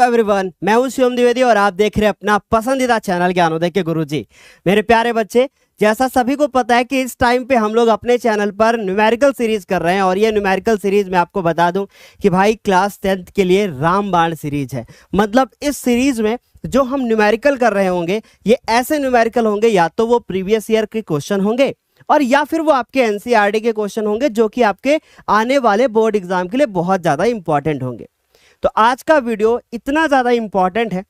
Everyone, मैं हूं शिवम द्विवेदी और आप देख रहे हैं अपना पसंदीदा चैनल ज्ञानोदय के गुरुजी। मेरे प्यारे बच्चे, जैसा सभी को पता है कि इस टाइम पे हम लोग अपने चैनल पर न्यूमेरिकल सीरीज कर रहे हैं और ये न्यूमेरिकल सीरीज मैं आपको बता दूं कि भाई क्लास 10th के लिए रामबाण सीरीज है। मतलब इस सीरीज में जो हम न्यूमेरिकल कर रहे होंगे ये ऐसे न्यूमेरिकल होंगे, या तो वो प्रीवियस ईयर के क्वेश्चन होंगे और या फिर वो आपके एनसीईआरटी के क्वेश्चन होंगे जो कि आपके आने वाले बोर्ड एग्जाम के लिए बहुत ज्यादा इंपॉर्टेंट होंगे। तो आज का वीडियो इतना ज्यादा इंपॉर्टेंट है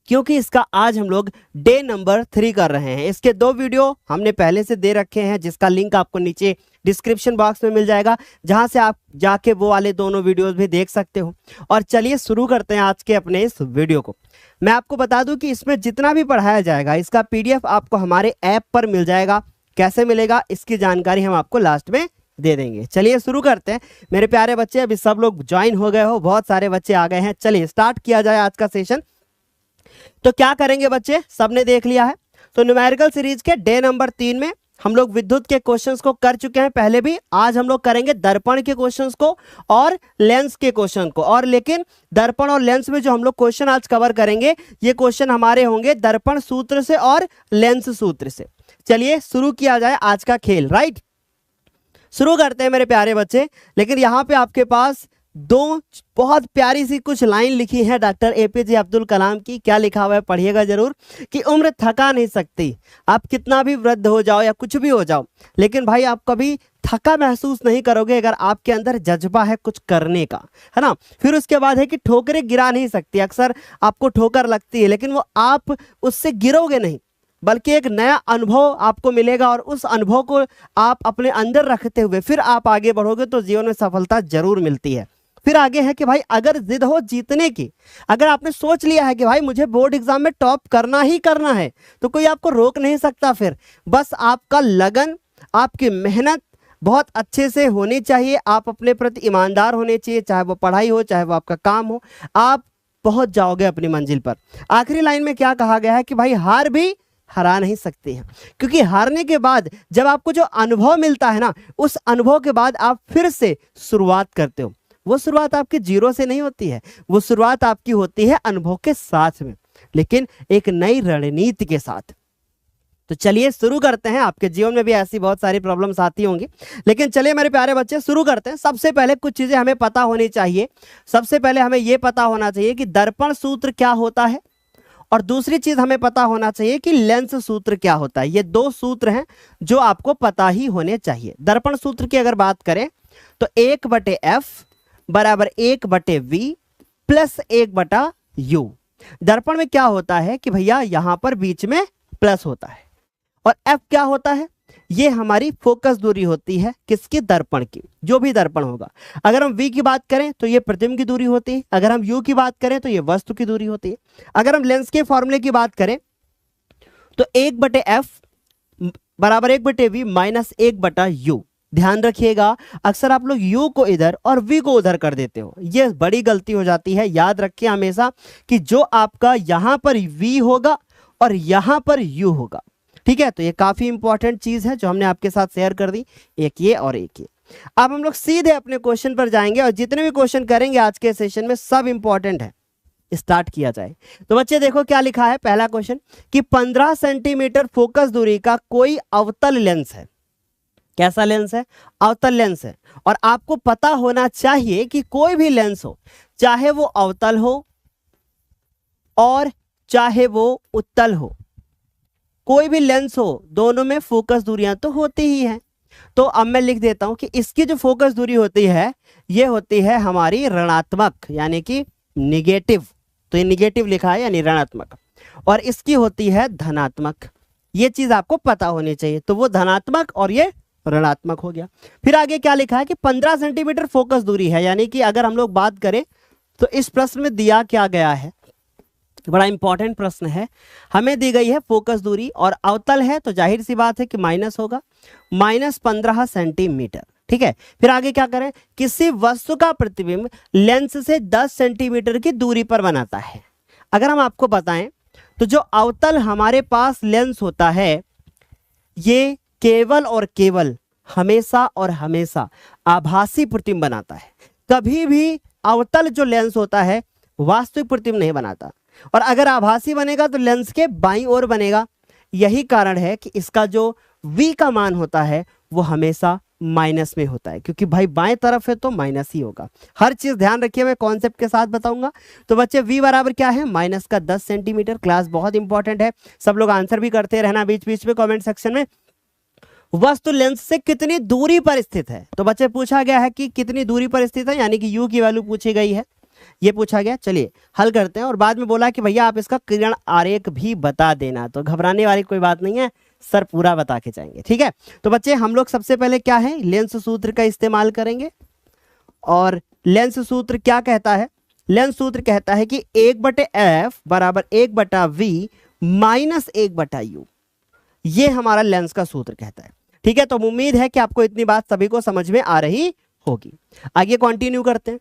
क्योंकि इसका आज हम लोग डे नंबर 3 कर रहे हैं। इसके 2 वीडियो हमने पहले से दे रखे हैं जिसका लिंक आपको नीचे डिस्क्रिप्शन बॉक्स में मिल जाएगा, जहां से आप जाके वो वाले दोनों वीडियोस भी देख सकते हो। और चलिए शुरू करते हैं आज के अपने इस वीडियो को। मैं आपको बता दूं कि इसमें जितना भी पढ़ाया जाएगा इसका पीडीएफ आपको हमारे ऐप पर मिल जाएगा। कैसे मिलेगा इसकी जानकारी हम आपको लास्ट में दे देंगे। चलिए शुरू करते हैं मेरे प्यारे बच्चे। अभी सब लोग ज्वाइन हो गए हो, बहुत सारे बच्चे आ गए हैं। चलिए स्टार्ट किया जाए आज का सेशन। तो क्या करेंगे बच्चे, सबने देख लिया है। तो न्यूमेरिकल सीरीज के डे नंबर 3 में हम लोग विद्युत के क्वेश्चंस को कर चुके हैं पहले भी। आज हम लोग करेंगे दर्पण के क्वेश्चंस को और लेंस के क्वेश्चन को। और लेकिन दर्पण और लेंस में जो हम लोग क्वेश्चन आज कवर करेंगे ये क्वेश्चन हमारे होंगे दर्पण सूत्र से और लेंस सूत्र से। चलिए शुरू किया जाए आज का खेल। राइट, शुरू करते हैं मेरे प्यारे बच्चे। लेकिन यहाँ पे आपके पास 2 बहुत प्यारी सी कुछ लाइन लिखी है डॉक्टर एपीजे अब्दुल कलाम की। क्या लिखा हुआ है पढ़िएगा जरूर कि उम्र थका नहीं सकती। आप कितना भी वृद्ध हो जाओ या कुछ भी हो जाओ, लेकिन भाई आप कभी थका महसूस नहीं करोगे अगर आपके अंदर जज्बा है कुछ करने का, है ना। फिर उसके बाद है कि ठोकरें गिरा नहीं सकती। अक्सर आपको ठोकर लगती है लेकिन वो आप उससे गिरोगे नहीं, बल्कि एक नया अनुभव आपको मिलेगा और उस अनुभव को आप अपने अंदर रखते हुए फिर आप आगे बढ़ोगे तो जीवन में सफलता जरूर मिलती है। फिर आगे है कि भाई अगर जिद हो जीतने की, अगर आपने सोच लिया है कि भाई मुझे बोर्ड एग्जाम में टॉप करना ही करना है तो कोई आपको रोक नहीं सकता। फिर बस आपका लगन, आपकी मेहनत बहुत अच्छे से होनी चाहिए। आप अपने प्रति ईमानदार होने चाहिए, चाहे वो पढ़ाई हो चाहे वो आपका काम हो, आप पहुंच जाओगे अपनी मंजिल पर। आखिरी लाइन में क्या कहा गया है कि भाई हार भी हरा नहीं सकते हैं, क्योंकि हारने के बाद जब आपको जो अनुभव मिलता है ना, उस अनुभव के बाद आप फिर से शुरुआत करते हो। वो शुरुआत आपकी 0 से नहीं होती है, वो शुरुआत आपकी होती है अनुभव के साथ में, लेकिन एक नई रणनीति के साथ। तो चलिए शुरू करते हैं। आपके जीवन में भी ऐसी बहुत सारी प्रॉब्लम्स आती होंगी, लेकिन चलिए मेरे प्यारे बच्चे शुरू करते हैं। सबसे पहले कुछ चीजें हमें पता होनी चाहिए। सबसे पहले हमें यह पता होना चाहिए कि दर्पण सूत्र क्या होता है, और दूसरी चीज हमें पता होना चाहिए कि लेंस सूत्र क्या होता है। ये 2 सूत्र हैं जो आपको पता ही होने चाहिए। दर्पण सूत्र की अगर बात करें तो 1/f बराबर 1/v प्लस 1/u। दर्पण में क्या होता है कि भैया यहां पर बीच में प्लस होता है, और f क्या होता है, ये हमारी फोकस दूरी होती है किसकी, दर्पण की। जो भी दर्पण होगा, अगर हम v की बात करें तो ये प्रतिबिंब की दूरी होती है, अगर हम u की बात करें तो ये वस्तु की दूरी होती है। अगर हम लेंस के फॉर्मूले की बात करें तो 1/f बराबर 1/v माइनस 1/u। ध्यान रखिएगा, अक्सर आप लोग u को इधर और v को उधर कर देते हो, ये बड़ी गलती हो जाती है। याद रखिए हमेशा कि जो आपका यहां पर v होगा और यहां पर u होगा, ठीक है। तो ये काफी इंपॉर्टेंट चीज है जो हमने आपके साथ शेयर कर दी, एक ये और एक ये। अब हम लोग सीधे अपने क्वेश्चन पर जाएंगे और जितने भी क्वेश्चन करेंगे आज के सेशन में सब इंपॉर्टेंट है। स्टार्ट किया जाए। तो बच्चे देखो क्या लिखा है। पहला क्वेश्चन कि 15 सेंटीमीटर फोकस दूरी का कोई अवतल लेंस है। कैसा लेंस है, अवतल लेंस है। और आपको पता होना चाहिए कि कोई भी लेंस हो, चाहे वो अवतल हो और चाहे वो उत्तल हो, कोई भी लेंस हो, दोनों में फोकस दूरियां तो होती ही हैं। तो अब मैं लिख देता हूं कि इसकी जो फोकस दूरी होती है ये होती है हमारी ऋणात्मक, यानी कि निगेटिव। तो ये निगेटिव लिखा है यानी ऋणात्मक, और इसकी होती है धनात्मक। ये चीज आपको पता होनी चाहिए। तो वो धनात्मक और ये ऋणात्मक हो गया। फिर आगे क्या लिखा है कि 15 सेंटीमीटर फोकस दूरी है, यानी कि अगर हम लोग बात करें तो इस प्रश्न में दिया क्या गया है, बड़ा इंपॉर्टेंट प्रश्न है। हमें दी गई है फोकस दूरी और अवतल है तो जाहिर सी बात है कि माइनस होगा, -15 सेंटीमीटर, ठीक है। फिर आगे क्या करें, किसी वस्तु का प्रतिबिंब लेंस से 10 सेंटीमीटर की दूरी पर बनाता है। अगर हम आपको बताएं तो जो अवतल हमारे पास लेंस होता है ये केवल और केवल हमेशा और हमेशा आभासी प्रतिबिंब बनाता है। कभी भी अवतल जो लेंस होता है वास्तविक प्रतिबिंब नहीं बनाता। और अगर आभासी बनेगा तो लेंस के बाईं ओर बनेगा। यही कारण है कि इसका जो v का मान होता है वो हमेशा माइनस में होता है, क्योंकि भाई बाएं तरफ है तो माइनस ही होगा। हर चीज ध्यान रखिए, मैं कॉन्सेप्ट के साथ बताऊंगा। तो बच्चे v बराबर क्या है, माइनस का 10 सेंटीमीटर। क्लास बहुत इंपॉर्टेंट है, सब लोग आंसर भी करते रहना बीच बीच में कमेंट सेक्शन में। वस्तु लेंस से कितनी दूरी पर स्थित है, तो बच्चे पूछा गया है कि कितनी दूरी पर स्थित है, यानी कि u की वैल्यू पूछी गई है, ये पूछा गया। चलिए हल करते हैं। और बाद में बोला कि भैया आप इसका किरण आरेख भी बता देना, तो घबराने वाली कोई बात नहीं है, सर पूरा बता के जाएंगे, ठीक है। तो बच्चे हम लोग सबसे पहले क्या है, लेंस सूत्र का इस्तेमाल करेंगे। और लेंस सूत्र क्या कहता है, लेंस सूत्र कहता है कि 1/f बराबर 1/v माइनस 1/u, ये हमारा लेंस का सूत्र कहता है, ठीक है। तो उम्मीद है कि आपको इतनी बात सभी को समझ में आ रही होगी। आगे कंटिन्यू करते हैं।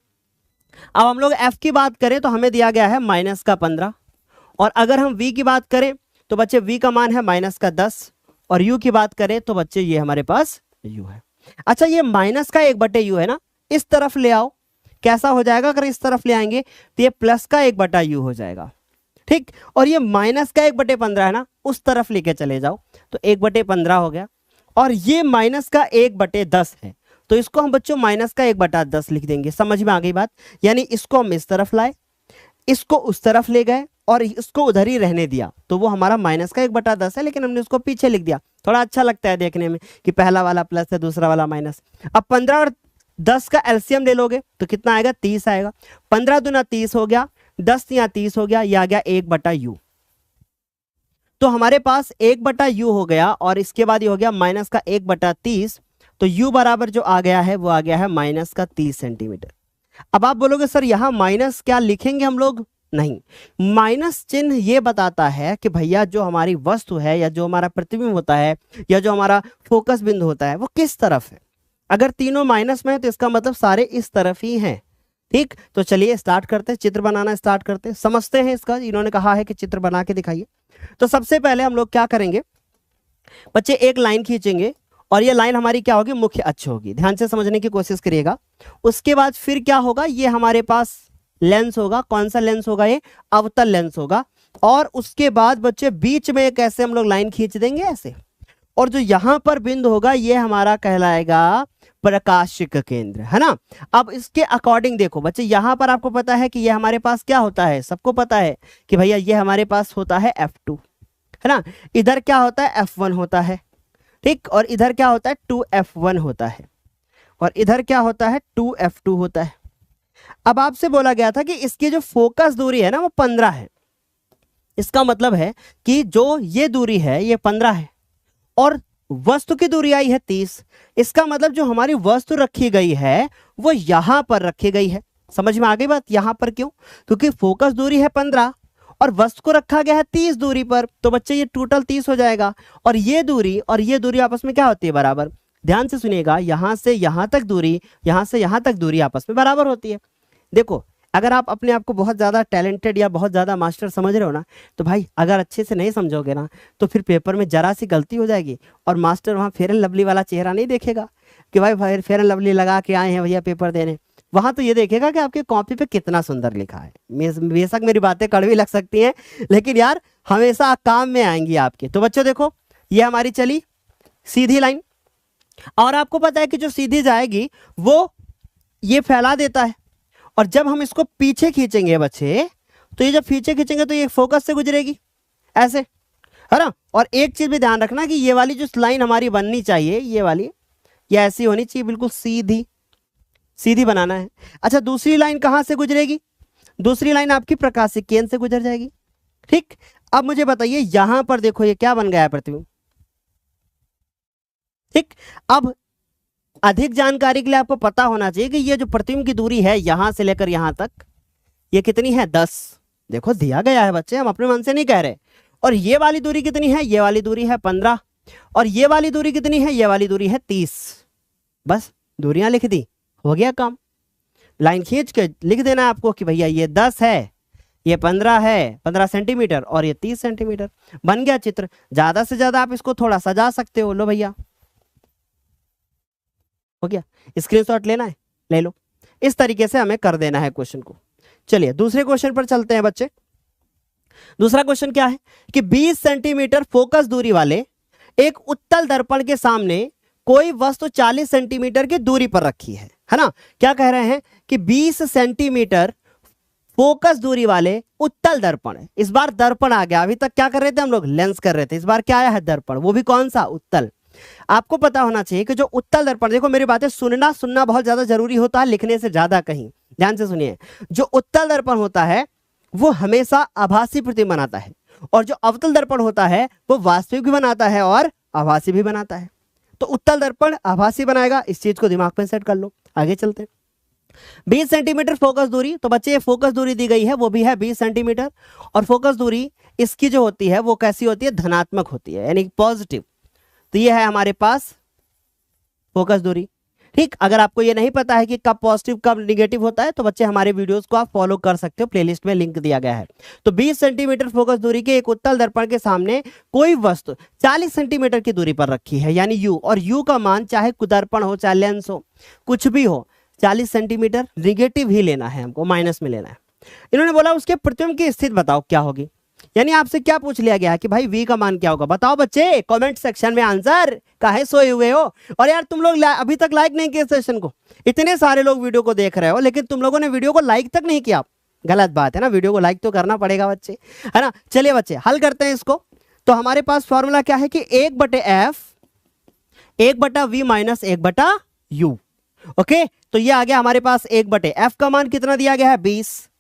अब हम लोग f की बात करें तो हमें दिया गया है माइनस का 15, और अगर हम v की बात करें तो बच्चे v का मान है माइनस का 10, और u की बात करें तो बच्चे ये हमारे पास u है। अच्छा, ये माइनस का 1/u है ना, इस तरफ ले आओ, कैसा हो जाएगा, अगर इस तरफ ले आएंगे तो ये प्लस का 1/u हो जाएगा, ठीक। और ये माइनस का 1/15 है ना, उस तरफ लेके चले जाओ तो 1/15 हो गया। और ये माइनस का 1/10 है, तो इसको हम बच्चों माइनस का 1/10 लिख देंगे। समझ में आ गई बात, यानी इसको हम इस तरफ लाए, इसको उस तरफ ले गए और इसको उधर ही रहने दिया, तो वो हमारा माइनस का 1/10 है, लेकिन हमने उसको पीछे लिख दिया। थोड़ा अच्छा लगता है देखने में कि पहला वाला प्लस है, दूसरा वाला माइनस। अब 15 और 10 का एलसीएम ले लोगे तो कितना आएगा, 30 आएगा। 15 दूना 30 हो गया, 10 या 30 हो गया, यह आ गया 1/u। तो हमारे पास 1/u हो गया, और इसके बाद ये हो गया माइनस का 1/30, तो u बराबर जो आ गया है वो आ गया है माइनस का 30 सेंटीमीटर। अब आप बोलोगे सर यहाँ माइनस क्या लिखेंगे हम लोग, नहीं, माइनस चिन्ह ये बताता है कि भैया जो हमारी वस्तु है या जो हमारा प्रतिबिंब होता है या जो हमारा फोकस बिंदु होता है वो किस तरफ है। अगर तीनों माइनस में है तो इसका मतलब सारे इस तरफ ही हैं, ठीक। तो चलिए स्टार्ट करते हैं, चित्र बनाना स्टार्ट करते हैं, समझते हैं इसका। इन्होंने कहा है कि चित्र बना के दिखाइए। तो सबसे पहले हम लोग क्या करेंगे बच्चे, एक लाइन खींचेंगे, और ये लाइन हमारी क्या होगी, मुख्य अक्ष होगी। ध्यान से समझने की कोशिश करिएगा। उसके बाद फिर क्या होगा, ये हमारे पास लेंस होगा। कौन सा लेंस होगा, ये अवतल लेंस होगा। और उसके बाद बच्चे बीच में एक ऐसे हम लोग लाइन खींच देंगे ऐसे, और जो यहां पर बिंदु होगा ये हमारा कहलाएगा प्रकाशिक केंद्र, है ना। अब इसके अकॉर्डिंग देखो बच्चे, यहां पर आपको पता है कि ये हमारे पास क्या होता है, सबको पता है कि भैया ये हमारे पास होता है f2, है ना। इधर क्या होता है, f1 होता है, ठीक। और इधर क्या होता है, 2f1 होता है, और इधर क्या होता है, 2f2 होता है। अब आपसे बोला गया था कि इसकी जो फोकस दूरी है ना वो 15 है। इसका मतलब है कि जो ये दूरी है ये 15 है, और वस्तु की दूरी आई है 30। इसका मतलब जो हमारी वस्तु रखी गई है वो यहां पर रखी गई है। समझ में आ गई बात, यहां पर क्यों, क्योंकि फोकस दूरी है 15 और वस्तु को रखा गया है 30 दूरी पर, तो बच्चे ये टोटल 30 हो जाएगा। और ये दूरी आपस में क्या होती है, बराबर। ध्यान से सुनिएगा, यहां से यहां तक दूरी, यहां से यहां तक दूरी आपस में बराबर होती है। देखो, अगर आप अपने आप को बहुत ज़्यादा टैलेंटेड या बहुत ज़्यादा मास्टर समझ रहे हो ना, तो भाई अगर अच्छे से नहीं समझोगे ना तो फिर पेपर में जरा सी गलती हो जाएगी, और मास्टर वहाँ फेयर एंड लवली वाला चेहरा नहीं देखेगा कि भाई फेयर एंड लवली लगा के आए हैं भैया पेपर देने। वहाँ तो ये देखेगा कि आपके कॉपी पे कितना सुंदर लिखा है। बेशक मेरी बातें कड़वी लग सकती हैं, लेकिन यार हमेशा काम में आएंगी आपके। तो बच्चों देखो, ये हमारी चली सीधी लाइन, और आपको पता है कि जो सीधी जाएगी वो ये फैला देता है, और जब हम इसको पीछे खींचेंगे बच्चे, तो ये जब पीछे खींचेंगे तो ये फोकस से गुजरेगी ऐसे, है ना। और एक चीज भी ध्यान रखना कि ये वाली जो लाइन हमारी बननी चाहिए, ये वाली, ये ऐसी होनी चाहिए, बिल्कुल सीधी सीधी बनाना है। अच्छा, दूसरी लाइन कहां से गुजरेगी, दूसरी लाइन आपकी प्रकाशिक केंद्र से गुजर जाएगी, ठीक। अब मुझे बताइए, यहां पर देखो ये क्या बन गया है, प्रतिबिंब, ठीक। अब अधिक जानकारी के लिए आपको पता होना चाहिए कि ये जो प्रतिबिंब की दूरी है यहां से लेकर यहां तक, ये कितनी है, 10। देखो दिया गया है बच्चे, हम अपने मन से नहीं कह रहे। और ये वाली दूरी कितनी है, ये वाली दूरी है 15, और ये वाली दूरी कितनी है, ये वाली दूरी है 30। बस दूरियां लिख दी, हो गया काम। लाइन खींच के लिख देना है आपको कि भैया ये 10 है, ये 15 है, 15 सेंटीमीटर, और ये 30 सेंटीमीटर। बन गया चित्र। ज्यादा से ज्यादा आप इसको थोड़ा सजा सकते हो। लो भैया, हो गया। स्क्रीनशॉट लेना है, ले लो। इस तरीके से हमें कर देना है क्वेश्चन को। चलिए दूसरे क्वेश्चन पर चलते हैं बच्चे। दूसरा क्वेश्चन क्या है कि 20 सेंटीमीटर फोकस दूरी वाले एक उत्तल दर्पण के सामने कोई वस्तु 40 सेंटीमीटर की दूरी पर रखी है ना। क्या कह रहे हैं कि 20 सेंटीमीटर फोकस दूरी वाले उत्तल दर्पण है। इस बार दर्पण आ गया, अभी तक क्या कर रहे थे हम लोग, लेंस कर रहे थे, इस बार क्या आया है, दर्पण, वो भी कौन सा, उत्तल। आपको पता होना चाहिए कि जो उत्तल दर्पण, देखो मेरी बातें सुनना बहुत ज्यादा जरूरी होता है लिखने से ज्यादा, कहीं ध्यान से सुनिए। जो उत्तल दर्पण होता है वो हमेशा आभासी प्रतिबिंब बनाता है, और जो अवतल दर्पण होता है वो वास्तविक भी बनाता है और आभासी भी बनाता है। तो उत्तल दर्पण आभासी बनाएगा, इस चीज को दिमाग में सेट कर लो। आगे चलते हैं। 20 सेंटीमीटर फोकस दूरी, तो बच्चे ये फोकस दूरी दी गई है वो भी है 20 सेंटीमीटर, और फोकस दूरी इसकी जो होती है वो कैसी होती है, धनात्मक होती है, यानी पॉजिटिव। तो ये है हमारे पास फोकस दूरी। ठीक, अगर आपको ये नहीं पता है कि कब पॉजिटिव कब निगेटिव होता है तो बच्चे हमारे वीडियोस को आप फॉलो कर सकते हो, प्लेलिस्ट में लिंक दिया गया है। तो 20 सेंटीमीटर फोकस दूरी के एक उत्तल दर्पण के सामने कोई वस्तु 40 सेंटीमीटर की दूरी पर रखी है, यानी यू, और यू का मान चाहे दर्पण हो चाहे लेंस हो कुछ भी हो 40 सेंटीमीटर, निगेटिव ही लेना है हमको, माइनस में लेना है। इन्होंने बोला उसके प्रतिबिंब की स्थिति बताओ क्या होगी, यानी आपसे क्या पूछ लिया गया कि भाई v का मान क्या होगा, बताओ बच्चे कमेंट सेक्शन में आंसर। काहे सोए हुए हो, और यार तुम लोग अभी तक लाइक नहीं किए सेशन को, इतने सारे लोग वीडियो को देख रहे हो लेकिन तुम लोगों ने वीडियो को लाइक तक नहीं किया, गलत बात है ना, वीडियो को लाइक तो करना पड़ेगा बच्चे, है ना। चलिए बच्चे हल करते हैं इसको। तो हमारे पास फॉर्मूला क्या है कि 1/f 1/v minus 1/u। Okay, तो ये आ गया हमारे पास 1/f का मान कितना दिया गया है 20,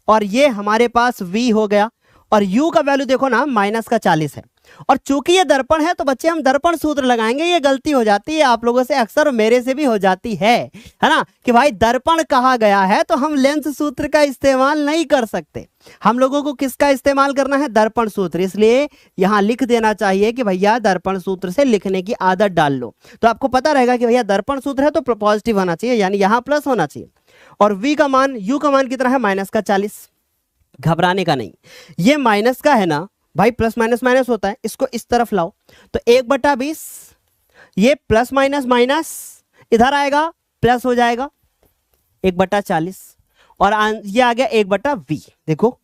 और ये हमारे पास v हो गया, और u का वैल्यू देखो ना -40 है। और चूंकि ये दर्पण है तो बच्चे हम दर्पण सूत्र लगाएंगे, ये गलती हो जाती है आप लोगों से अक्सर, मेरे से भी हो जाती है ना, कि भाई दर्पण कहा गया है तो हम लेंस सूत्र का इस्तेमाल नहीं कर सकते, हम लोगों को किसका इस्तेमाल करना है, दर्पण सूत्र। इसलिए यहां लिख देना चाहिए कि भैया दर्पण सूत्र से लिखने की आदत डाल लो, तो आपको पता रहेगा कि भैया दर्पण सूत्र है तो पॉजिटिव होना चाहिए, यानी यहां प्लस होना चाहिए। और v का मान, u का मान कितना है -40, घबराने का नहीं, ये माइनस का है ना भाई, प्लस माइनस माइनस होता है, इसको इस तरफ लाओ तो 1/20, ये प्लस माइनस माइनस इधर आएगा प्लस हो जाएगा 1/40, और ये आ गया 1/v। देखो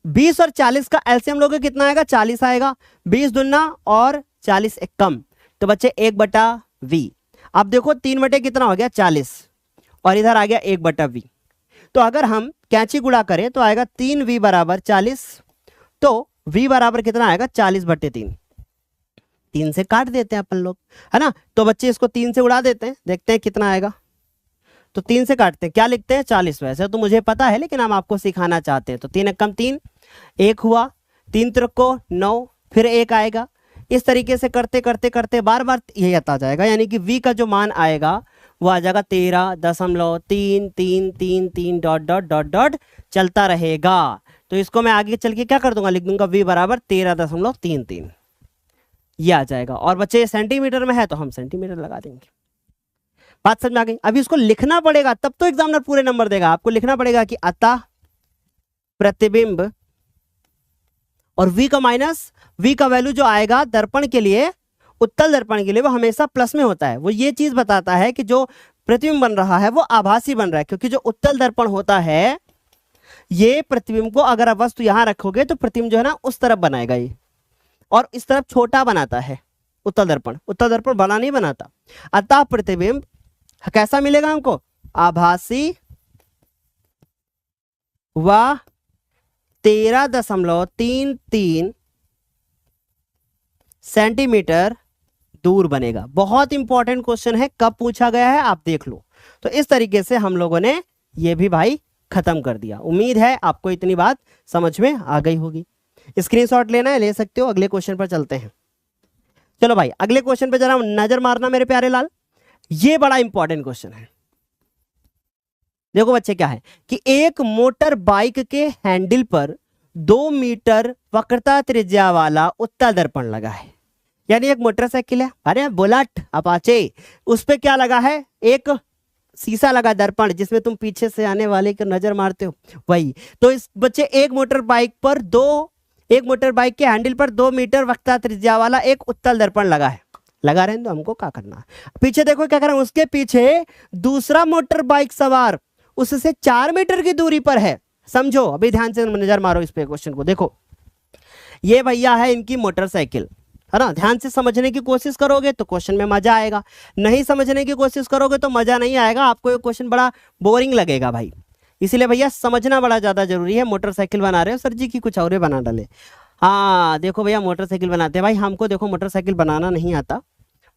20 और 40 का एलसीएम लोगे कितना आएगा, 40 आएगा, 20 दूना और 40 एक कम, तो बच्चे 1/v। अब देखो 3 कितना हो गया 40, और इधर आ गया 1/v। तो अगर हम कैंची गुणा करें तो आएगा 3v बराबर 40, तो v बराबर कितना आएगा 40/3, 3 से काट देते हैं अपन लोग, है ना। तो बच्चे इसको 3 से उड़ा देते हैं, देखते हैं कितना आएगा। तो 3 से काटते हैं, क्या लिखते हैं 40, वैसे तो मुझे पता है लेकिन हम आपको सिखाना चाहते हैं। तो 3 एक कम 3, 1 हुआ, 3 त्रिक को 9, फिर 1 आएगा। इस तरीके से करते करते करते बार बार यही आता जाएगा, यानी कि v का जो मान आएगा वो आ जाएगा 13.33333 डॉट डॉट डॉट डॉट चलता रहेगा। तो इसको मैं आगे चल के क्या कर दूंगा, लिख दूंगा v बराबर 13.33, ये आ जाएगा। और बच्चे सेंटीमीटर में है तो हम सेंटीमीटर लगा देंगे। बात समझ में आ गई। अभी इसको लिखना पड़ेगा, तब तो एग्जामिनर पूरे नंबर देगा। आपको लिखना पड़ेगा कि अतः प्रतिबिंब, और v का माइनस, v का वैल्यू जो आएगा दर्पण के लिए, उत्तल दर्पण के लिए, वो हमेशा प्लस में होता है। वो ये चीज बताता है कि जो प्रतिबिंब बन रहा है वो आभासी बन रहा है, क्योंकि जो उत्तल दर्पण होता है ये प्रतिबिंब को, अगर आप वस्तु यहां रखोगे तो प्रतिबिंब जो है ना उस तरफ बनाएगा ये, और इस तरफ छोटा बनाता है उत्तल दर्पण। उत्तल दर्पण बड़ा नहीं बनाता। अतः प्रतिबिंब कैसा मिलेगा हमको, आभासी व 13.33 सेंटीमीटर दूर बनेगा। बहुत इंपॉर्टेंट क्वेश्चन है, कब पूछा गया है आप देख लो। तो इस तरीके से हम लोगों ने ये भी भाई खत्म कर दिया। उम्मीद है आपको इतनी बात समझ में आ गई होगी। स्क्रीनशॉट लेना है ले सकते हो। अगले क्वेश्चन पर चलते हैं। चलो भाई अगले क्वेश्चन पे जरा नजर मारना मेरे प्यारे लाल, ये बड़ा इंपॉर्टेंट क्वेश्चन है। देखो बच्चे क्या है कि एक मोटर बाइक के हैंडल पर 2 मीटर वक्रता त्रिज्या वाला उत्तल दर्पण लगा है, यानी एक मोटरसाइकिल है, अरे बुलेट अपाचे, उस पे क्या लगा है, एक शीशा लगा दर्पण, जिसमें तुम पीछे से आने वाले को नजर मारते हो वही। तो इस बच्चे एक मोटर बाइक के हैंडल पर 2 मीटर वक्रता त्रिज्या वाला एक उत्तल दर्पण लगा है। लगा रहे हैं तो हमको क्या करना है, पीछे देखो क्या कर रहे हैं, उसके पीछे दूसरा मोटर बाइक सवार उससे 4 मीटर की दूरी पर है। समझो, अभी ध्यान से नजर मारो इस पे क्वेश्चन को। देखो ये भैया है इनकी मोटरसाइकिल, है ना। ध्यान से समझने की कोशिश करोगे तो क्वेश्चन में मजा आएगा, नहीं समझने की कोशिश करोगे तो मजा नहीं आएगा, आपको ये क्वेश्चन बड़ा बोरिंग लगेगा भाई। इसीलिए भैया समझना बड़ा ज्यादा जरूरी है। मोटरसाइकिल बना रहे हो सर जी की कुछ और ही बना डाले। हाँ देखो भैया मोटरसाइकिल बनाते हैं भाई, हमको देखो मोटरसाइकिल बनाना नहीं आता,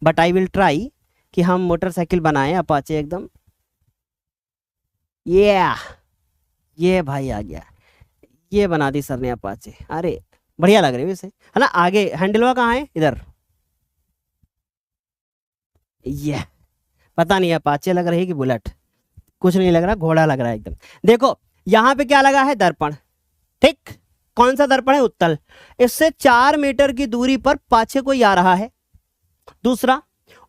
बट आई विल ट्राई कि हम मोटरसाइकिल बनाएं अपाचे एकदम। ये भाई आ गया, ये बना दी सर ने अपाचे। अरे बढ़िया लग रही है वैसे, है ना। आगे हैंडलवा कहाँ है, इधर। ये पता नहीं अपाचे लग रही है कि बुलेट, कुछ नहीं लग रहा, घोड़ा लग रहा है एकदम। देखो यहाँ पे क्या लगा है, दर्पण। ठीक, कौन सा दर्पण है, उत्तल। इससे 4 मीटर की दूरी पर पाछे कोई आ रहा है। दूसरा,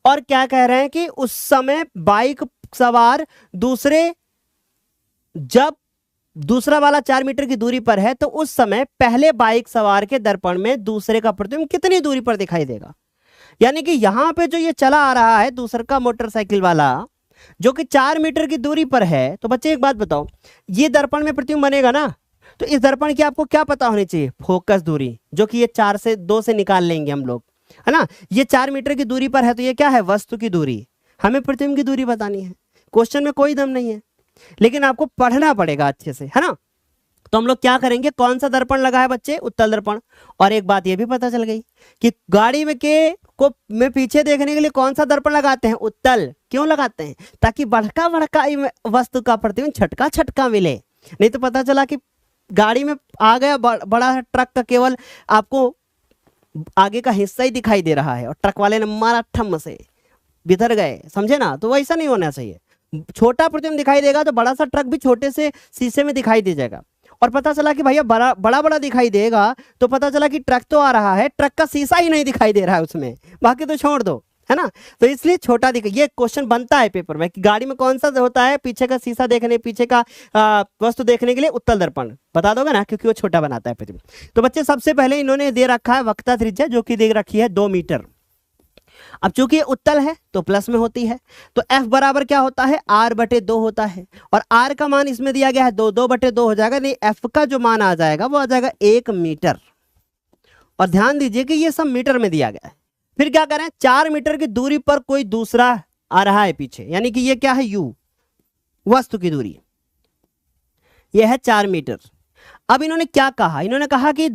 और क्या कह रहे हैं कि उस समय बाइक सवार जब दूसरा वाला 4 मीटर की दूरी पर है तो उस समय पहले बाइक सवार के दर्पण में दूसरे का प्रतिबिंब कितनी दूरी पर दिखाई देगा। यानी कि यहां पे जो ये चला आ रहा है दूसरा का मोटरसाइकिल वाला, जो कि 4 मीटर की दूरी पर है, तो बच्चे एक बात बताओ, ये दर्पण में प्रतिबिंब बनेगा ना, तो इस दर्पण की आपको क्या पता होनी चाहिए, फोकस दूरी, जो कि ये 2 से निकाल लेंगे हम लोग, है ना। ये 4 मीटर की दूरी पर है तो ये क्या है, वस्तु की दूरी। हमें प्रतिबिंब की दूरी बतानी है, क्वेश्चन में कोई दम नहीं है, लेकिन आपको पढ़ना पड़ेगा अच्छे से, है ना। तो हम लोग क्या करेंगे, कौन सा दर्पण लगा है बच्चे, उत्तल दर्पण। और एक बात ये भी पता चल गई कि गाड़ी में पीछे देखने के लिए कौन सा दर्पण लगाते हैं, उत्तल। क्यों लगाते हैं, ताकि बड़का वस्तु का प्रतिबिंब छटका छटका मिले। नहीं तो पता चला कि गाड़ी में आ गया बड़ा ट्रक का केवल आपको आगे का हिस्सा ही दिखाई दे रहा है और ट्रक वाले ने मारा ठम से, बिथर गए, समझे ना। तो वैसा नहीं होना चाहिए, छोटा प्रतिबिंब दिखाई देगा तो बड़ा सा ट्रक भी छोटे से शीशे में दिखाई दे जाएगा। और पता चला कि भैया बड़ा दिखाई देगा तो पता चला कि ट्रक तो आ रहा है, ट्रक का शीशा ही नहीं दिखाई दे रहा है उसमें, बाकी तो छोड़ दो, है ना। तो इसलिए छोटा ये क्वेश्चन बनता है पेपर में कि गाड़ी में कौन सा होता है, पीछे का शीशा देखने, पीछे का वस्तु देखने के लिए उत्तल दर्पण। बता दोगे ना, क्योंकि वो छोटा बनाता है प्रतिबिंब। तो बच्चे सबसे पहले इन्होंने दे रखा है वक्रता त्रिज्या, जो कि दे रखी है 2 मीटर। अब चूंकि ये उत्तल है तो प्लस में होती है, तो F बराबर क्या होता है, R/2 होता है। और R का मान इसमें दिया गया है 2/2 हो जाएगा, नहीं F का जो मान आ जाएगा वो आ जाएगा 1 मीटर। और ध्यान दीजिए कि ये सब मीटर में दिया गया है। फिर क्या करें, 4 मीटर की दूरी पर कोई दूसरा आ रहा है पीछे, यानी कि ये क्या है, U, वस्तु की दूरी, ये है 4 मीटर। अब इन्होंने क्या कहा, इन्होंने कहा कि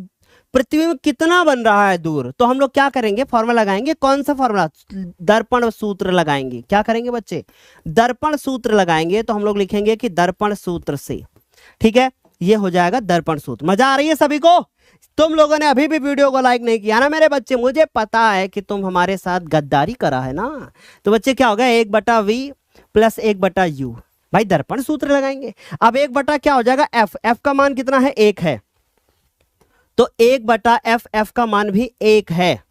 प्रतिबिंब कितना बन रहा है दूर। तो हम लोग क्या करेंगे, फॉर्मूला लगाएंगे। कौन सा फॉर्मूला, दर्पण सूत्र लगाएंगे। क्या करेंगे बच्चे, दर्पण सूत्र लगाएंगे। तो हम लोग लिखेंगे कि दर्पण सूत्र से, ठीक है, ये हो जाएगा दर्पण सूत्र। मजा आ रही है सभी को। तुम लोगों ने अभी भी वीडियो को लाइक नहीं किया ना मेरे बच्चे, मुझे पता है कि तुम हमारे साथ गद्दारी करा है ना। तो बच्चे क्या होगा, 1/v प्लस 1/u। भाई दर्पण सूत्र लगाएंगे। अब 1 क्या हो जाएगा, f का मान कितना है, 1 है, तो 1/f का मान भी 1 है,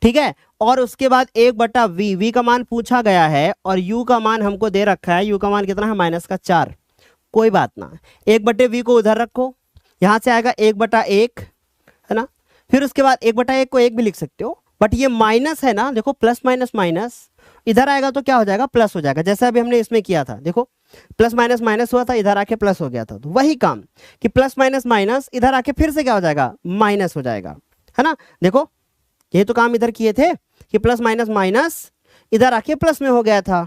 ठीक है। और उसके बाद 1/v का मान पूछा गया है, और u का मान हमको दे रखा है, u का मान कितना है, -4। कोई बात ना, 1/v को उधर रखो, यहां से आएगा 1/1, है ना। फिर उसके बाद 1/1 को 1 भी लिख सकते हो, बट ये माइनस है ना, देखो प्लस माइनस माइनस, इधर आएगा तो क्या हो जाएगा, प्लस हो जाएगा। जैसे अभी हमने इसमें किया था, देखो प्लस माइनस माइनस हुआ था, इधर आके प्लस हो गया था। तो वही काम कि प्लस माइनस माइनस, इधर आके फिर से क्या हो जाएगा, माइनस हो जाएगा, है ना। देखो ये तो काम इधर किए थे कि प्लस माइनस माइनस, इधर आके प्लस में हो गया था।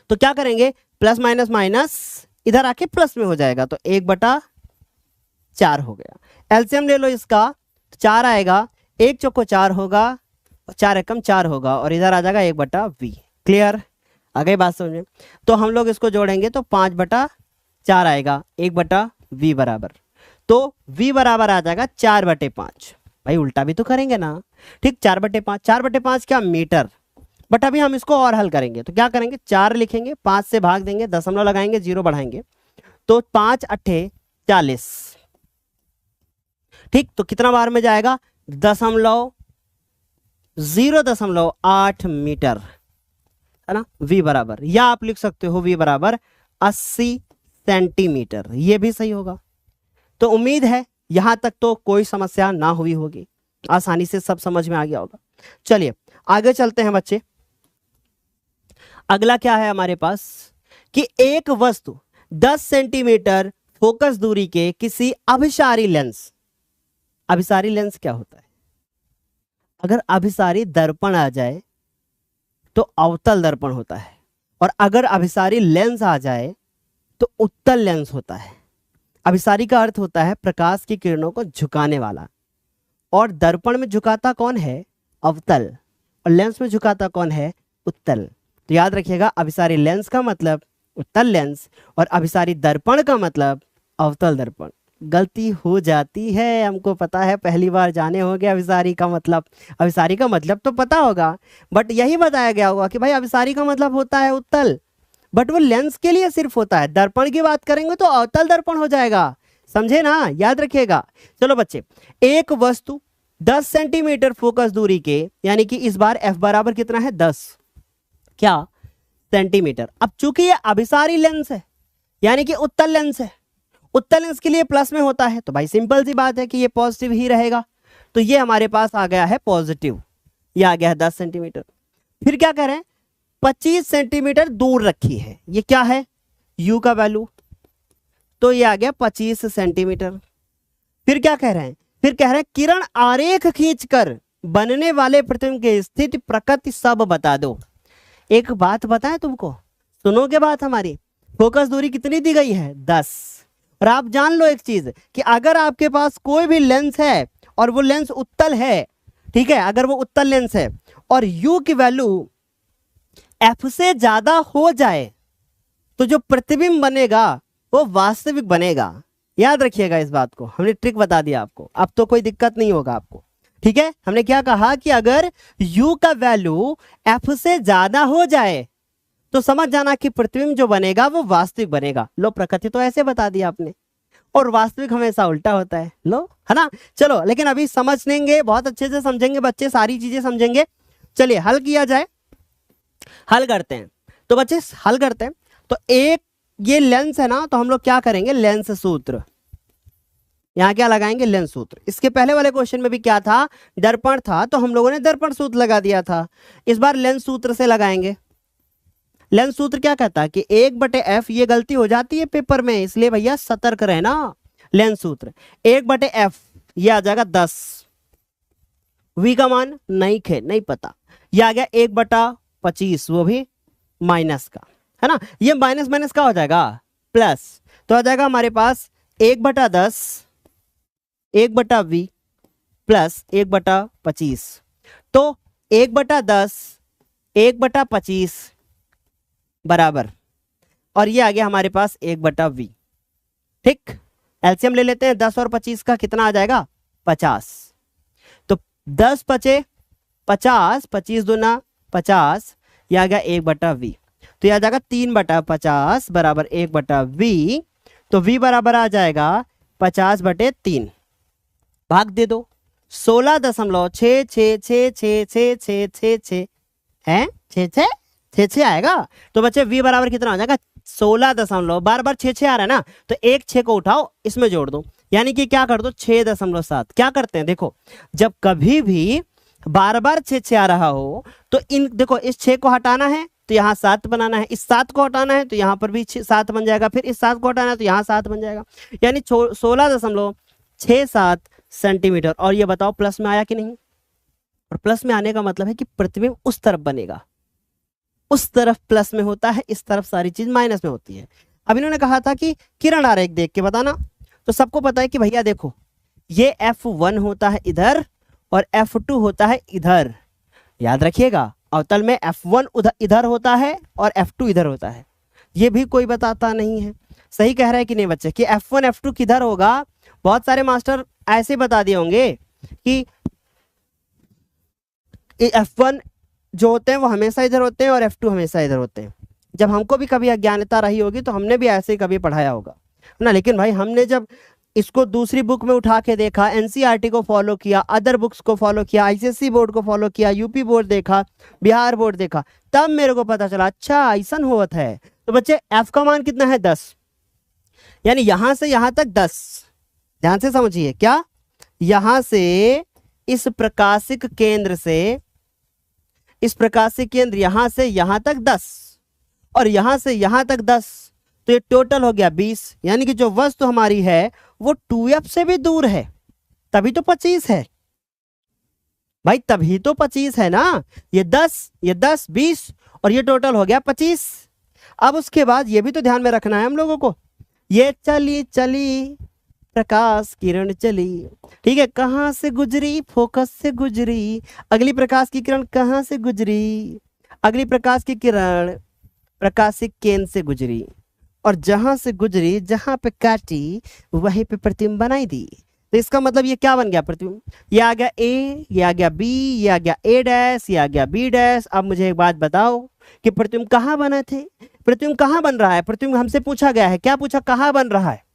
तो क्या करेंगे, प्लस माइनस माइनस इधर आके प्लस में हो जाएगा, तो 1/4 हो गया। एलसीएम ले लो इसका, 4 आएगा, 1 चौको 4 होगा, 4 एकम 4 होगा, और इधर आ जाएगा 1/v। क्लियर, आ गई बात समझ में। तो हम लोग इसको जोड़ेंगे तो 5/4 आएगा, 1/v बराबर, तो v बराबर आ जाएगा 4/5। भाई उल्टा भी तो करेंगे ना, ठीक, 4/5, 4/5 क्या, मीटर। बट अभी हम इसको और हल करेंगे, तो क्या करेंगे, 4 लिखेंगे, 5 से भाग देंगे, दशमलव लगाएंगे, 0 बढ़ाएंगे, तो 5 8 40, ठीक। तो कितना बार में जाएगा, 0.8 मीटर, है ना। v बराबर, या आप लिख सकते हो v बराबर 80 सेंटीमीटर, ये भी सही होगा। तो उम्मीद है यहां तक तो कोई समस्या ना हुई होगी, आसानी से सब समझ में आ गया होगा। चलिए आगे चलते हैं बच्चे। अगला क्या है हमारे पास कि एक वस्तु 10 सेंटीमीटर फोकस दूरी के किसी अभिसारी लेंस, अभिसारी लेंस क्या होता है? अगर अभिसारी दर्पण आ जाए तो अवतल दर्पण होता है, और अगर अभिसारी लेंस आ जाए तो उत्तल लेंस होता है। अभिसारी का अर्थ होता है प्रकाश की किरणों को झुकाने वाला, और दर्पण में झुकाता कौन है? अवतल, और लेंस में झुकाता कौन है? उत्तल। तो याद रखिएगा, अभिसारी लेंस का मतलब उत्तल लेंस, और अभिसारी दर्पण का मतलब अवतल दर्पण। गलती हो जाती है, हमको पता है, पहली बार जाने होंगे अभिसारी का मतलब। अभिसारी का मतलब तो पता होगा, बट यही बताया गया होगा कि भाई अभिसारी का मतलब होता है उत्तल, बट वो लेंस के लिए सिर्फ होता है। दर्पण की बात करेंगे तो अवतल दर्पण हो जाएगा, समझे ना? याद रखिएगा। चलो बच्चे, एक वस्तु 10 सेंटीमीटर फोकस दूरी के, यानी कि इस बार f बराबर कितना है? 10 क्या सेंटीमीटर। अब चूंकि ये अभिसारी लेंस है, यानी कि उत्तल लेंस है, उत्तल लेंस के लिए प्लस में होता है, तो भाई सिंपल सी बात है कि ये पॉजिटिव ही रहेगा। तो ये हमारे पास आ गया है पॉजिटिव, ये आ गया है 10 सेंटीमीटर। फिर क्या कह रहे हैं? 25 सेंटीमीटर दूर रखी है, ये क्या है? u का वैल्यू, तो ये आ गया 25 सेंटीमीटर। फिर क्या कह रहे हैं? फिर कह रहे हैं किरण आरेख खींचकर बनने वाले प्रतिबिंब की स्थिति प्रकृति सब बता दो। एक बात बताएं तुमको, सुनोगे बात हमारी? फोकस दूरी कितनी दी गई है? 10। और आप जान लो एक चीज कि अगर आपके पास कोई भी लेंस है और वो लेंस उत्तल है, ठीक है, अगर वो उत्तल लेंस है और u की वैल्यू f से ज्यादा हो जाए तो जो प्रतिबिंब बनेगा वो वास्तविक बनेगा। याद रखिएगा इस बात को, हमने ट्रिक बता दिया आपको, अब तो कोई दिक्कत नहीं होगा आपको। ठीक है, हमने क्या कहा कि अगर u का वैल्यू f से ज्यादा हो जाए तो समझ जाना कि प्रतिबिंब जो बनेगा वो वास्तविक बनेगा। लो, प्रकृति तो ऐसे बता दिया आपने, और वास्तविक हमेशा उल्टा होता है। लो, है ना? चलो, लेकिन अभी समझ लेंगे, बहुत अच्छे से समझेंगे बच्चे, सारी चीजें समझेंगे। चलिए हल किया जाए, हल करते हैं। तो बच्चे हल करते हैं। तो एक ये लेंस है ना, तो हम लोग क्या करेंगे? लेंस सूत्र, यहां क्या लगाएंगे? लेंस सूत्र। इसके पहले वाले क्वेश्चन में भी क्या था? दर्पण था, तो हम लोगों ने दर्पण सूत्र लगा दिया था। इस बार लेंस सूत्र से लगाएंगे। लेंस सूत्र क्या कहता है कि 1/f, ये गलती हो जाती है पेपर में, इसलिए भैया सतर्क रहना। लेंस सूत्र 1/f, ये आ जाएगा 10। v का मान नहीं पता, ये आ गया 1/25, वो भी माइनस का, है ना? ये माइनस माइनस का हो जाएगा प्लस, तो आ जाएगा हमारे पास 1/10 1/v प्लस 1/25। तो 1/10 1/25 बराबर, और ये आ गया हमारे पास 1/v। ठीक, एलसीएम ले लेते हैं। 10 और 25 का कितना आ जाएगा? 50। तो 10 बचे 50, 25 दूना 50, ये आ गया 1/v। तो ये आ जाएगा 3/50 बराबर 1/v। तो v बराबर आ जाएगा 50/3। भाग दे दो, 16.6666666 है, 6 आएगा। तो बच्चे v बराबर कितना हो जाएगा? 16 बार बार 6 आ रहा है ना, तो एक 6 को उठाओ, इसमें जोड़ दो, यानी कि क्या कर दो? 6.7। क्या करते हैं? देखो, जब कभी भी बार बार 6 आ रहा हो तो इन देखो, इस 6 को हटाना है तो यहाँ 7 बनाना है, इस 7 को हटाना है तो यहाँ पर भी 7 बन जाएगा, फिर इस 7 को हटाना है तो यहाँ 7 बन जाएगा, यानी 16.67 सेंटीमीटर। और ये बताओ प्लस में आया कि नहीं? और प्लस में आने का मतलब है कि प्रतिबिंब उस तरफ बनेगा, उस तरफ प्लस में होता है, इस तरफ सारी चीज माइनस में होती है। अब इन्होंने कहा था कि किरण आरेख देख के बताना, तो सबको पता है कि भैया देखो, ये F1 होता है इधर और F2 होता है इधर। याद रखिएगा, अवतल में F1 उधर इधर होता है और F2 इधर होता है, ये भी कोई बताता नहीं है। सही कह रहे हैं कि नहीं बच्चे कि F1 F2 किधर होगा? बहुत सारे मास्टर ऐसे बता दिए होंगे कि F1 जो होते हैं वो हमेशा इधर होते हैं और F2 हमेशा इधर होते हैं। जब हमको भी कभी अज्ञानता रही होगी तो हमने भी ऐसे ही कभी पढ़ाया होगा ना, लेकिन भाई हमने जब इसको दूसरी बुक में उठा के देखा, एनसीईआरटी को फॉलो किया, अदर बुक्स को फॉलो किया, आईसीएसई बोर्ड को फॉलो किया, यूपी बोर्ड देखा, बिहार बोर्ड देखा, तब मेरे को पता चला अच्छा ऐसा होता है। तो बच्चे F का मान कितना है? 10, यानी यहां से यहां तक 10। ध्यान से समझिए, क्या? यहां से इस प्रकाशिक केंद्र से, इस प्रकाशिक केंद्र यहां से यहां तक 10 और यहां से यहां तक 10, तो ये टोटल हो गया 20, यानी कि जो वस्तु हमारी है वो 2f से भी दूर है, तभी तो 25 है भाई, तभी तो 25 है ना। ये 10 20 और ये टोटल हो गया 25। अब उसके बाद ये भी तो ध्यान में रखना है हम लोगों को, ये चली चली प्रकाश किरण चली, ठीक है, कहां से गुजरी, फोकस से गुजरी। अगली प्रकाश की किरण कहां से गुजरी, अगली प्रकाश की किरण प्रकाशिक केंद्र से गुजरी, और जहां से गुजरी, जहां पे काटी, वहीं पे प्रतिबिंब बनाई दी। तो इसका मतलब ये क्या बन गया प्रतिबिंब, ये आ गया ए, ये आ गया बी, ये आ गया ए डैश, ये आ गया बी डैश। अब मुझे एक बात बताओ कि प्रतिबिंब कहाँ बने थे, प्रतिबिंब कहाँ बन रहा है, प्रतिबिंब हमसे पूछा गया है, क्या पूछा, कहाँ बन रहा है।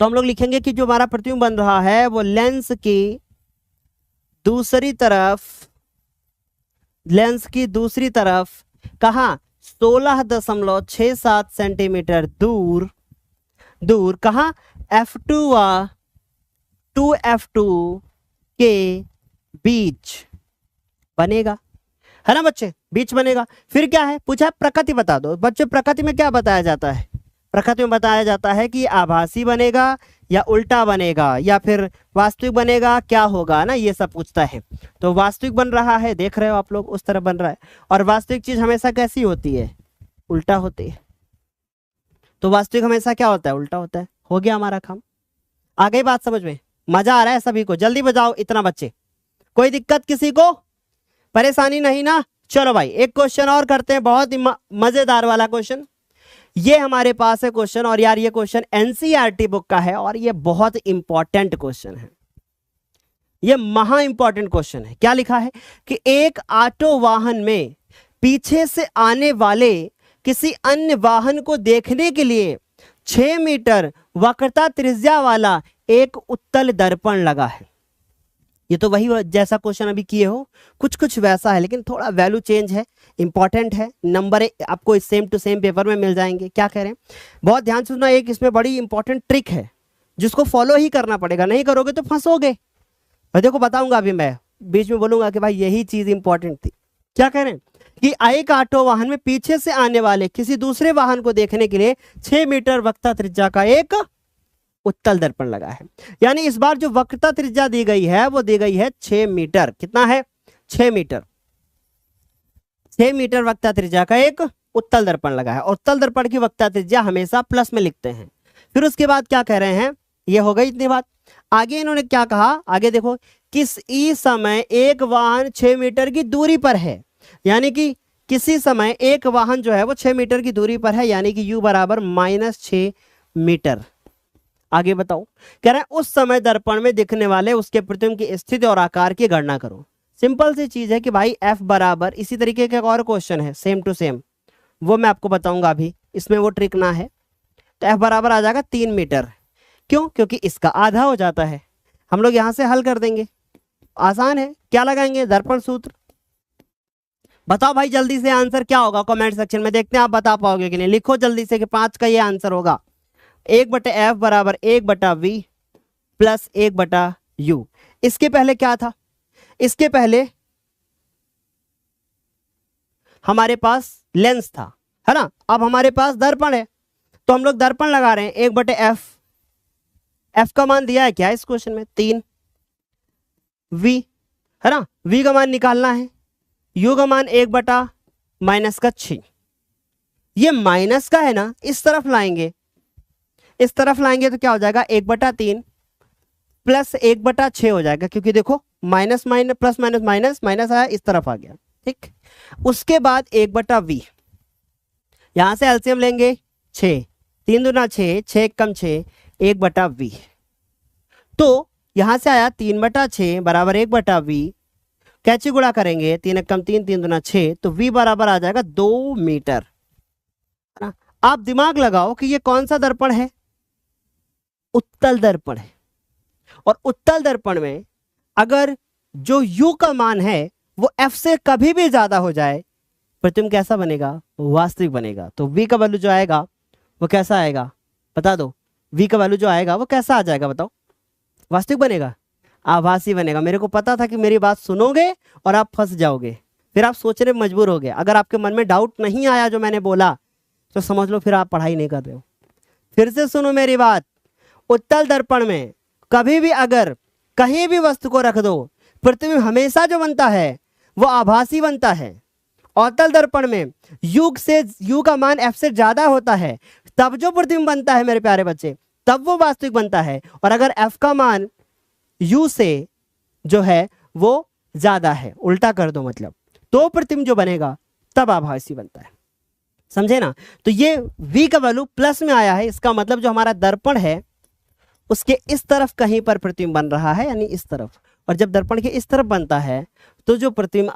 तो हम लोग लिखेंगे कि जो हमारा प्रतिबिंब बन रहा है वो लेंस की दूसरी तरफ, लेंस की दूसरी तरफ कहाँ, 16.67 सेंटीमीटर दूर, दूर कहाँ, F2 2F2 के बीच बनेगा, है ना बच्चे, बीच बनेगा। फिर क्या है पूछा, प्रकृति बता दो बच्चे। प्रकृति में क्या बताया जाता है, प्रकृति में बताया जाता है कि आभासी बनेगा या उल्टा बनेगा या फिर वास्तविक बनेगा, क्या होगा ना, ये सब पूछता है। तो वास्तविक बन रहा है, देख रहे हो आप लोग, उस तरह बन रहा है। और वास्तविक चीज हमेशा कैसी होती है, उल्टा होती है। तो वास्तविक हमेशा क्या होता है, उल्टा होता है। हो गया हमारा काम, आ गई बात समझ में, मजा आ रहा है सभी को, जल्दी बजाओ इतना बच्चे, कोई दिक्कत किसी को, परेशानी नहीं ना। चलो भाई एक क्वेश्चन और करते हैं, बहुत ही मजेदार वाला क्वेश्चन। ये हमारे पास है क्वेश्चन, और यार ये क्वेश्चन एनसीईआरटी बुक का है और ये बहुत इंपॉर्टेंट क्वेश्चन है, ये महा इंपॉर्टेंट क्वेश्चन है। क्या लिखा है कि एक ऑटो वाहन में पीछे से आने वाले किसी अन्य वाहन को देखने के लिए 6 मीटर वक्रता त्रिज्या वाला एक उत्तल दर्पण लगा है। ये तो वही जैसा क्वेश्चन अभी किए हो, कुछ कुछ वैसा है, लेकिन थोड़ा वैल्यू चेंज है, इंपॉर्टेंट है, नंबर आपको सेम टू सेम पेपर में मिल जाएंगे। क्या कह रहे हैं, बहुत ध्यान से सुनना, एक इसमें बड़ी इंपॉर्टेंट ट्रिक है जिसको फॉलो ही करना पड़ेगा, नहीं करोगे तो फंसोगे। और देखो बताऊंगा अभी, मैं बीच में बोलूंगा कि भाई यही चीज इंपॉर्टेंट थी। क्या कह रहे हैं कि एक ऑटो वाहन में पीछे से आने वाले किसी दूसरे वाहन को देखने के लिए 6 मीटर वक्रता त्रिज्या का एक उत्तल दर्पण लगा है। यानी इस बार जो वक्रता त्रिज्या दी गई है वो दी गई है 6 मीटर। कितना है, 6 मीटर, 6 मीटर वक्रता त्रिज्या का एक उत्तल दर्पण लगा है। और उत्तल दर्पण की वक्रता त्रिज्या हमेशा प्लस में लिखते हैं। फिर उसके बाद क्या कह रहे हैं, ये हो गई इतनी बात। आगे इन्होंने क्या कहा, आगे देखो, किस ई समय एक वाहन 6 मीटर की दूरी पर है, यानी कि किसी समय एक वाहन जो है वो 6 मीटर की दूरी पर है, यानी कि u बराबर -6 मीटर। आगे बताओ, कह रहे हैं उस समय दर्पण में दिखने वाले उसके प्रतिबिंब की स्थिति और आकार की गणना करो। सिंपल सी चीज है कि भाई f बराबर, इसी तरीके का एक और क्वेश्चन है सेम टू सेम, वो मैं आपको बताऊंगा अभी, इसमें वो ट्रिक ना है। तो f बराबर आ जाएगा 3 मीटर। क्यों, क्योंकि इसका आधा हो जाता है। हम लोग यहां से हल कर देंगे, आसान है। क्या लगाएंगे, दर्पण सूत्र। बताओ भाई जल्दी से आंसर क्या होगा, कमेंट सेक्शन में देखते हैं आप बता पाओगे कि नहीं। लिखो जल्दी से कि 5 का ये आंसर होगा 1/f बराबर 1/v प्लस 1/u। इसके पहले क्या था, इसके पहले हमारे पास लेंस था, है ना। अब हमारे पास दर्पण है, तो हम लोग दर्पण लगा रहे हैं 1/f। f का मान दिया है क्या इस क्वेश्चन में, 3। v, है ना, v का मान निकालना है। u का मान 1/-6। ये माइनस का है ना, इस तरफ लाएंगे, इस तरफ लाएंगे तो क्या हो जाएगा, 1/3 प्लस 1/6 हो जाएगा, क्योंकि देखो minus minus plus minus minus minus आया, इस तरफ आ गया, ठीक। उसके बाद 1/v, यहां से एलसीएम लेंगे 6, 3 दूना 6, 6 कम 6, 1/v। तो यहां से आया 3/6 बराबर 1/v, कैची गुणा करेंगे 3 कम 3, 3 दूना 6, तो v बराबर आ जाएगा 2 मीटर। आप दिमाग लगाओ कि ये कौन सा दर्पण है, उत्तल दर्पण है। और उत्तल दर्पण में अगर जो u का मान है वो f से कभी भी ज्यादा हो जाए, प्रतिबिंब कैसा बनेगा, वास्तविक बनेगा। तो v का वैल्यू जो आएगा वो कैसा आएगा, बता दो, v का वैल्यू जो आएगा वो कैसा आ जाएगा, बताओ, वास्तविक बनेगा, आभासी बनेगा। मेरे को पता था कि मेरी बात सुनोगे और आप फंस जाओगे, फिर आप सोचने में मजबूर हो गए। अगर आपके मन में डाउट नहीं आया जो मैंने बोला, तो समझ लो फिर आप पढ़ाई नहीं कर रहे हो। फिर से सुनो मेरी बात, उत्तल दर्पण में कभी भी अगर कहीं भी वस्तु को रख दो, प्रतिबिंब हमेशा जो बनता है वो आभासी बनता है। अवतल दर्पण में u का मान f से ज्यादा होता है, तब जो प्रतिबिंब बनता है मेरे प्यारे बच्चे, तब वो वास्तविक बनता है। और अगर f का मान u से जो है वो ज्यादा है, उल्टा कर दो मतलब, तो प्रतिबिंब जो बनेगा तब आभासी बनता है। समझे ना? तो ये v का वैल्यू प्लस में आया है, इसका मतलब जो हमारा दर्पण है उसके इस तरफ कहीं पर प्रतिबिंब बन रहा है, यानी इस तरफ। और जब दर्पण के इस तरफ बनता है तो जो प्रतिबिंब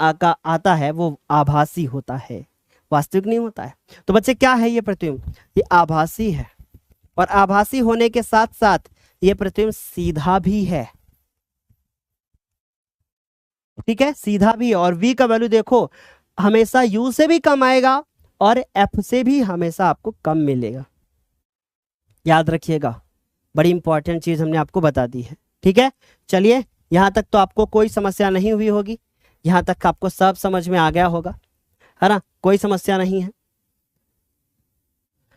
आता है वो आभासी होता है, वास्तविक नहीं होता है। तो बच्चे क्या है ये प्रतिबिंब? ये आभासी है, और आभासी होने के साथ साथ ये प्रतिबिंब सीधा भी है। ठीक है, सीधा भी है। और v का वैल्यू देखो हमेशा u से भी कम आएगा और f से भी हमेशा आपको कम मिलेगा। याद रखिएगा, बड़ी इंपॉर्टेंट चीज हमने आपको बता दी है। ठीक है, चलिए यहां तक तो आपको कोई समस्या नहीं हुई होगी, यहां तक आपको सब समझ में आ गया होगा, है ना? कोई समस्या नहीं है।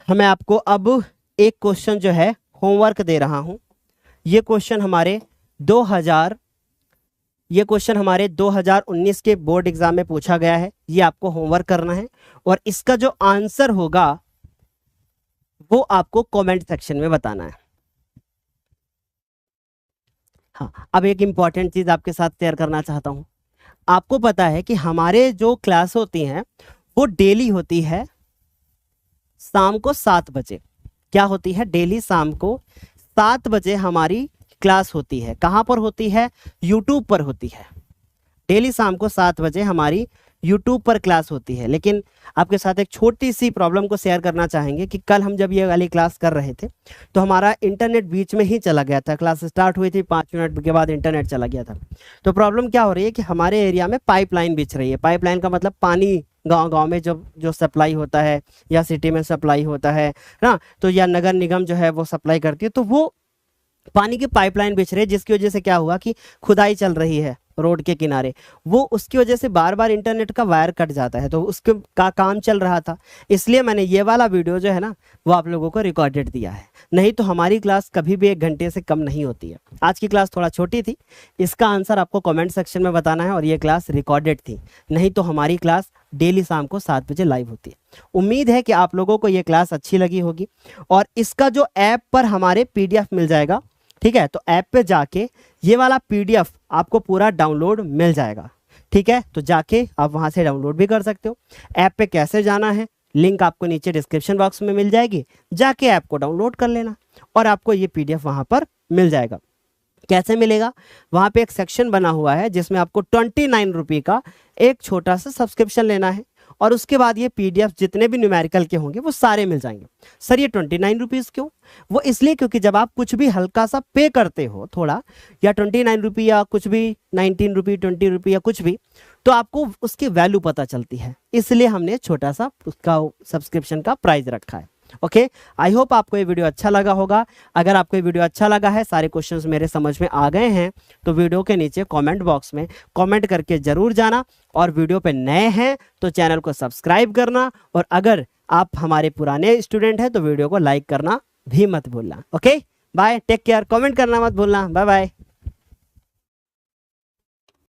मैं आपको अब एक क्वेश्चन जो है होमवर्क दे रहा हूं। ये क्वेश्चन हमारे 2019 के बोर्ड एग्जाम में पूछा गया है। ये आपको होमवर्क करना है और इसका जो आंसर होगा वो आपको कमेंट सेक्शन में बताना है। हाँ, अब एक इंपॉर्टेंट चीज आपके साथ शेयर करना चाहता हूं। आपको पता है कि हमारे जो क्लास होती हैं वो डेली होती है शाम को 7 बजे। क्या होती है? डेली शाम को 7 बजे हमारी क्लास होती है। कहाँ पर होती है? यूट्यूब पर होती है। डेली शाम को 7 बजे हमारी यूट्यूब पर क्लास होती है। लेकिन आपके साथ एक छोटी सी प्रॉब्लम को शेयर करना चाहेंगे कि कल हम जब ये वाली क्लास कर रहे थे तो हमारा इंटरनेट बीच में ही चला गया था। क्लास स्टार्ट हुई थी, 5 मिनट के बाद इंटरनेट चला गया था। तो प्रॉब्लम क्या हो रही है कि हमारे एरिया में पाइपलाइन बिछ रही है। पाइपलाइन का मतलब पानी गांव में जो सप्लाई होता है या सिटी में सप्लाई होता है ना, तो या नगर निगम जो है वो सप्लाई करती है, तो वो पानी की पाइपलाइन बिछ रही है, जिसकी वजह से क्या हुआ कि खुदाई चल रही है रोड के किनारे। वो उसकी वजह से बार बार इंटरनेट का वायर कट जाता है, तो उसके का काम चल रहा था, इसलिए मैंने ये वाला वीडियो जो है ना वो आप लोगों को रिकॉर्डेड दिया है। नहीं तो हमारी क्लास कभी भी 1 घंटे से कम नहीं होती है। आज की क्लास थोड़ा छोटी थी, इसका आंसर आपको कमेंट सेक्शन में बताना है, और ये क्लास रिकॉर्डेड थी। नहीं तो हमारी क्लास डेली शाम को 7 बजे लाइव होती है। उम्मीद है कि आप लोगों को ये क्लास अच्छी लगी होगी, और इसका जो ऐप पर हमारे PDF मिल जाएगा। ठीक है, तो ऐप पे जाके ये वाला PDF आपको पूरा डाउनलोड मिल जाएगा। ठीक है, तो जाके आप वहां से डाउनलोड भी कर सकते हो। ऐप पे कैसे जाना है, लिंक आपको नीचे डिस्क्रिप्शन बॉक्स में मिल जाएगी, जाके ऐप को डाउनलोड कर लेना और आपको ये PDF वहां पर मिल जाएगा। कैसे मिलेगा? वहां पे एक सेक्शन बना हुआ है जिसमें आपको 29 रुपये का एक छोटा सा सब्सक्रिप्शन लेना है, और उसके बाद ये PDF जितने भी न्यूमेरिकल के होंगे वो सारे मिल जाएंगे। सर ये 29 रुपीज़ क्यों? वो इसलिए क्योंकि जब आप कुछ भी हल्का सा पे करते हो थोड़ा, या 29 रुपये या कुछ भी 19 रुपये 20 रुपये या कुछ भी, तो आपको उसकी वैल्यू पता चलती है, इसलिए हमने छोटा सा उसका सब्सक्रिप्शन का प्राइस रखा है। ओके, आई होप आपको ये वीडियो अच्छा लगा होगा। अगर आपको ये वीडियो अच्छा लगा है, सारे क्वेश्चंस मेरे समझ में आ गए हैं, तो वीडियो के नीचे कमेंट बॉक्स में कमेंट करके जरूर जाना, और वीडियो पे नए हैं तो चैनल को सब्सक्राइब करना, और अगर आप हमारे पुराने स्टूडेंट हैं तो वीडियो को लाइक करना भी मत भूलना। Okay, bye, take care, comment करना मत भूलना। Bye bye.